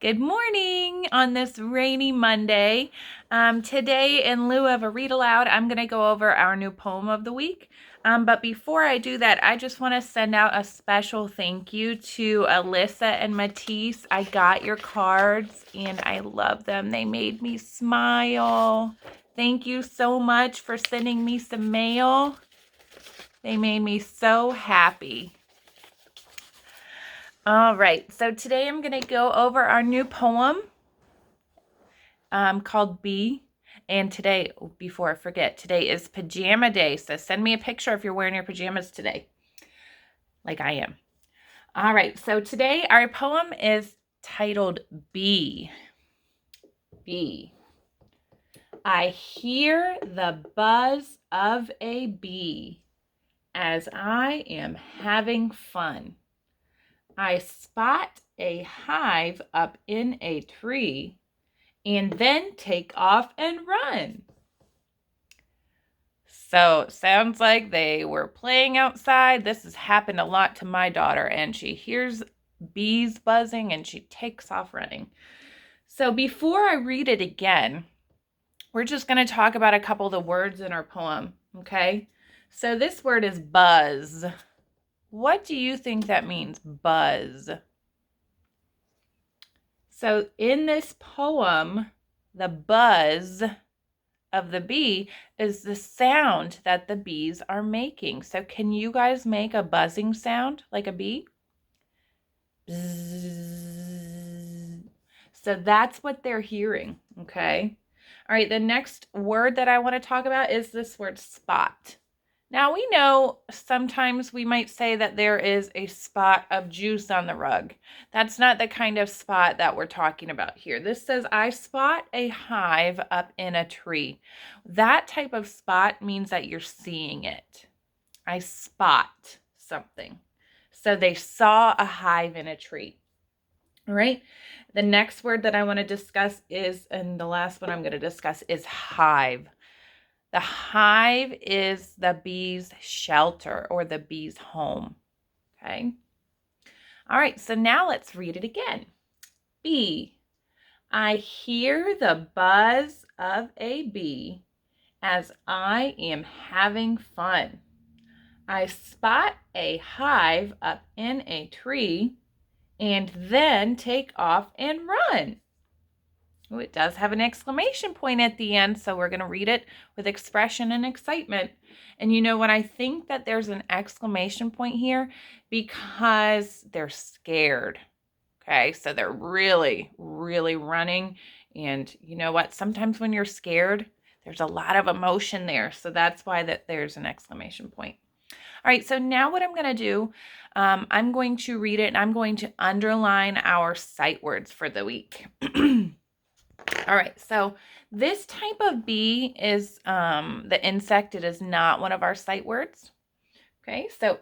Good morning on this rainy Monday. Today, in lieu of a read aloud, I'm going to go over our new poem of the week. But before I do that, I just want to send out a special thank you to Alyssa and Matisse. I got your cards and I love them. They made me smile. Thank you so much for sending me some mail. They made me so happy. All right, so today I'm going to go over our new poem called Bee. And today, before I forget, today is pajama day. So send me a picture if you're wearing your pajamas today, like I am. All right, so today our poem is titled Bee. Bee. I hear the buzz of a bee as I am having fun. I spot a hive up in a tree and then take off and run. So sounds like they were playing outside. This has happened a lot to my daughter, and she hears bees buzzing and she takes off running. So before I read it again, we're just going to talk about a couple of the words in our poem, okay? So this word is buzz. What do you think that means, buzz? So in this poem, the buzz of the bee is the sound that the bees are making. So can you guys make a buzzing sound like a bee? Bzzz. So that's what they're hearing, okay? All right, the next word that I want to talk about is this word spot. Now we know sometimes we might say that there is a spot of juice on the rug. That's not the kind of spot that we're talking about here. This says, I spot a hive up in a tree. That type of spot means that you're seeing it. I spot something. So they saw a hive in a tree. All right. The next word that I want to discuss is, and the last one I'm going to discuss is hive. The hive is the bee's shelter or the bee's home. Okay. All right. So now let's read it again. Bee. I hear the buzz of a bee as I am having fun. I spot a hive up in a tree and then take off and run. Oh, it does have an exclamation point at the end, so we're going to read it with expression and excitement. And you know what? I think that there's an exclamation point here because they're scared. Okay, so they're really, really running. And you know what? Sometimes when you're scared, there's a lot of emotion there. So that's why there's an exclamation point. All right, so now what I'm going to do, I'm going to read it and I'm going to underline our sight words for the week. All right, so this type of bee is the insect. It is not one of our sight words. Okay, so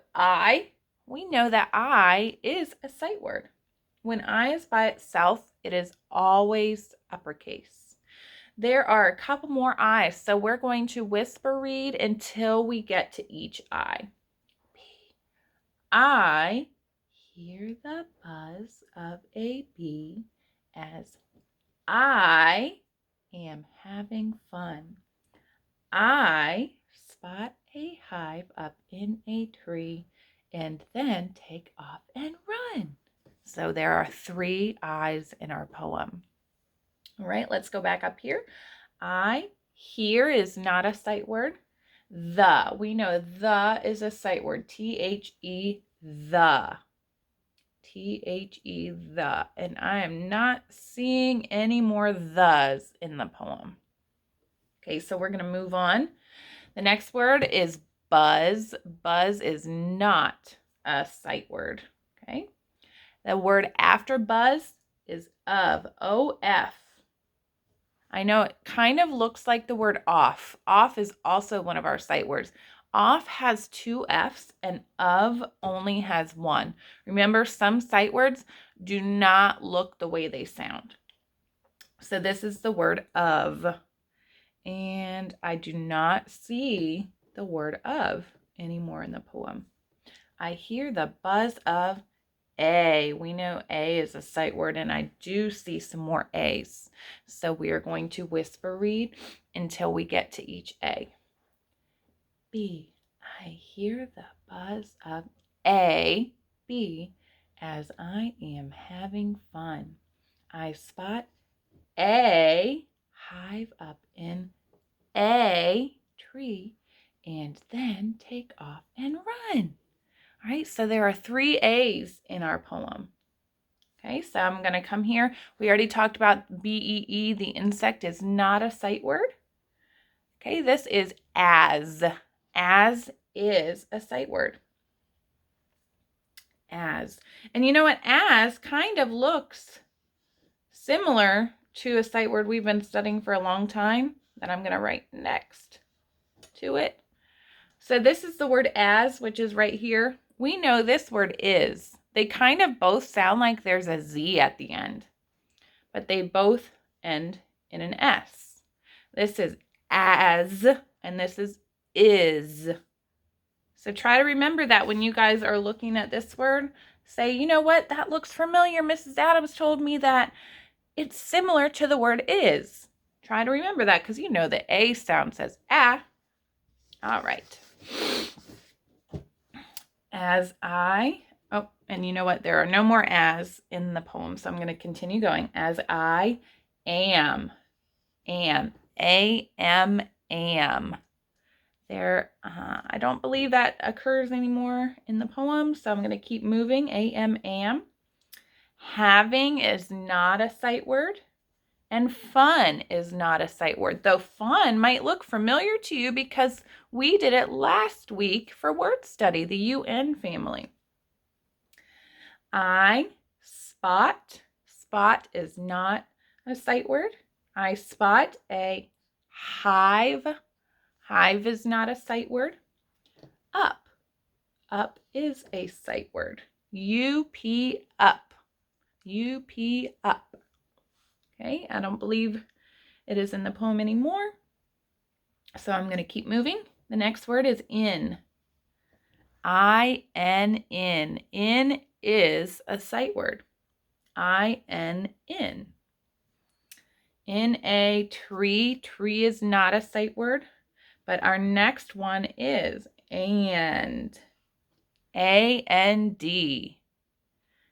we know that I is a sight word. When I is by itself, it is always uppercase. There are a couple more I's, so we're going to whisper read until we get to each I. I hear the buzz of a bee as I am having fun. I spot a hive up in a tree and then take off and run. So there are 3 I's in our poem. All right, let's go back up here. I here is not a sight word. The, we know the is a sight word. T-H-E, the. T-H-E, the. And I am not seeing any more thes in the poem. Okay, so we're going to move on. The next word is buzz. Buzz is not a sight word. Okay. The word after buzz is of, O-F. I know it kind of looks like the word off. Off is also one of our sight words. Off has 2 F's and of only has 1. Remember, some sight words do not look the way they sound. So this is the word of. And I do not see the word of anymore in the poem. I hear the buzz of A. We know A is a sight word, and I do see some more A's. So we are going to whisper read until we get to each A. B. I hear the buzz of A. B. As I am having fun. I spot a hive up in a tree and then take off and run. All right, so there are 3 A's in our poem. Okay, so I'm going to come here. We already talked about B-E-E. The insect is not a sight word. Okay, this is as. As is a sight word. As. And you know what? As kind of looks similar to a sight word we've been studying for a long time that I'm going to write next to it. So this is the word as, which is right here. We know this word is. They kind of both sound like there's a Z at the end, but they both end in an S. This is as, and this is. So try to remember that when you guys are looking at this word. Say, you know what, that looks familiar. Mrs. Adams told me that it's similar to the word is. Try to remember that because you know the A sound says ah. All right. As I, oh, and you know what? There are no more as in the poem, so I'm going to continue going. As I am. There, I don't believe that occurs anymore in the poem, so I'm going to keep moving. Am. Having is not a sight word. And fun is not a sight word, though fun might look familiar to you because we did it last week for word study, the UN family. I spot. Spot is not a sight word. I spot a hive. Hive is not a sight word. Up. Up is a sight word. U-P, up. U-P, up. Okay, I don't believe it is in the poem anymore. So I'm going to keep moving. The next word is in. I-N-N. In is a sight word. I-N-N. In a tree. Tree is not a sight word. But our next one is and. A-N-D.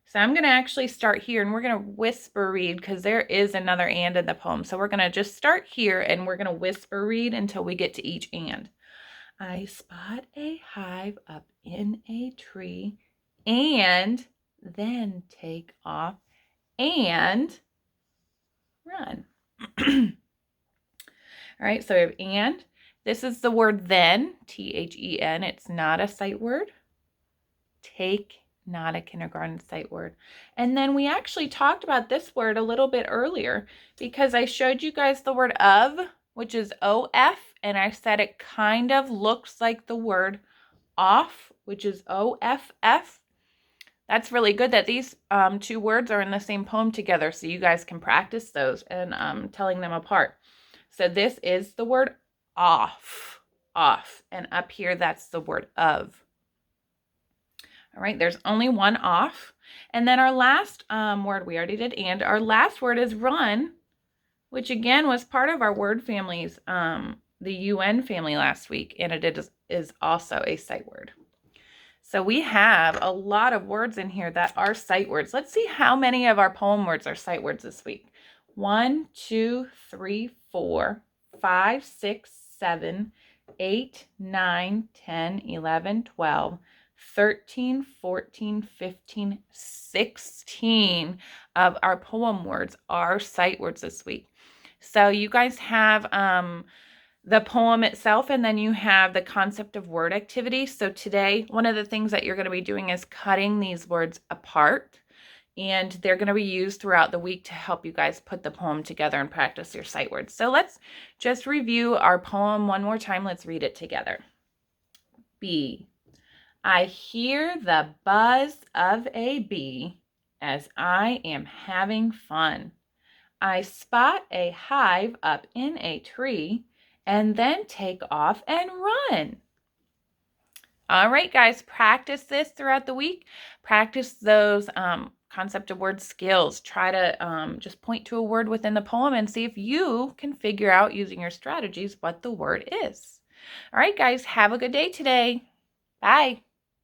So I'm going to actually start here and we're going to whisper read because there is another and in the poem. So we're going to just start here and we're going to whisper read until we get to each and. I spot a hive up in a tree and then take off and run. All right, so we have and. This is the word then, T-H-E-N. It's not a sight word. Take, not a kindergarten sight word. And then we actually talked about this word a little bit earlier because I showed you guys the word of, which is O-F, and I said it kind of looks like the word off, which is O-F-F. That's really good that these 2 words are in the same poem together so you guys can practice those and telling them apart. So this is the word off, off, and up here that's the word of. All right, there's only one off. And then our last word we already did, and our last word is run, which again was part of our word families, the UN family last week, and it is also a sight word. So we have a lot of words in here that are sight words. Let's see how many of our poem words are sight words this week. 1, 2, 3, 4, 5, 6, 7, 8, 9, 10, 11, 12, 13, 14, 15, 16 of our poem words are sight words this week. So you guys have the poem itself, and then you have the concept of word activity. So today, one of the things that you're going to be doing is cutting these words apart, and they're going to be used throughout the week to help you guys put the poem together and practice your sight words. So let's just review our poem one more time. Let's read it together. B. I hear the buzz of a bee as I am having fun. I spot a hive up in a tree and then take off and run. All right, guys, practice this throughout the week. Practice those concept of word skills. Try to just point to a word within the poem and see if you can figure out using your strategies what the word is. All right, guys, have a good day today. Bye.